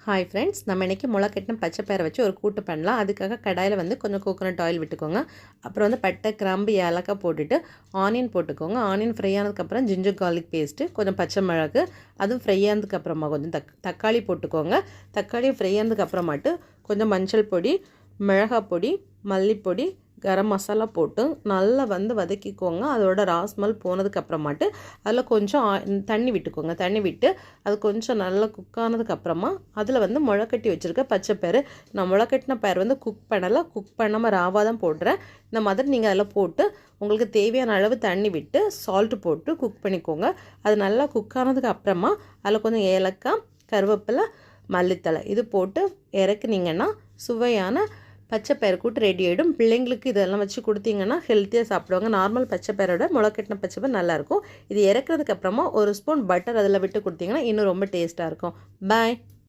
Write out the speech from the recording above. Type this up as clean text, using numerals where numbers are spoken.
Hi friends, நம்ம இன்றைக்கி முளைக்கட்டின பச்சை பயிரை வச்சு ஒரு கூட்டு பண்ணலாம். அதுக்காக கடாயில் வந்து கொஞ்சம் கோகோனட் ஆயில் விட்டுக்கோங்க. அப்புறம் வந்து பட்டை, கிராம்பு, ஏலக்காய் போட்டுட்டு ஆனியன் போட்டுக்கோங்க. ஆனியன் ஃப்ரை ஆனதுக்கப்புறம் ஜிஞ்சர் கார்லிக் பேஸ்ட்டு, கொஞ்சம் பச்சை மிளகு, அதுவும் ஃப்ரை ஆனதுக்கப்புறமா கொஞ்சம் தக்காளி போட்டுக்கோங்க. தக்காளி ஃப்ரை ஆனதுக்கப்புறமாட்டு கொஞ்சம் மஞ்சள் பொடி, மிளகாய் பொடி, மல்லிப்பொடி, கரம் மசாலா போட்டு நல்லா வந்து வதக்கிக்கோங்க. அதோட ராஸ்மல் போனதுக்கப்புறமாட்டு அதில் கொஞ்சம் தண்ணி விட்டுக்கோங்க. தண்ணி விட்டு அது கொஞ்சம் நல்லா குக் ஆனதுக்கப்புறமா அதில் வந்து முளைக்கட்டி வச்சுருக்க பச்சை பயிறு, நான் முளைக்கட்டின பயிர் வந்து குக் பண்ணாமல் ராவாக தான் போடுறேன். இந்த மாதிரி நீங்கள் அதில் போட்டு உங்களுக்கு தேவையான அளவு தண்ணி விட்டு சால்ட்டு போட்டு குக் பண்ணிக்கோங்க. அது நல்லா குக் ஆனதுக்கு அப்புறமா அதில் கொஞ்சம் ஏலக்காய், கருவேப்பிலை, மல்லித்தழை இது போட்டு இறக்குனீங்கன்னா சுவையான பச்சை பயிறு கூட்டு ரெடி ஆகிடும். பிள்ளைங்களுக்கு இதெல்லாம் வச்சு கொடுத்தீங்கன்னா ஹெல்த்தியாக சாப்பிடுவாங்க. நார்மல் பச்சை பயிரோட முளைக்கட்டின பச்சை பயிர் நல்லாயிருக்கும். இது இறக்குறதுக்கு அப்புறமா ஒரு ஸ்பூன் பட்டர் அதில் விட்டு கொடுத்தீங்கன்னா இன்னும் ரொம்ப டேஸ்ட்டாக இருக்கும். பாய்.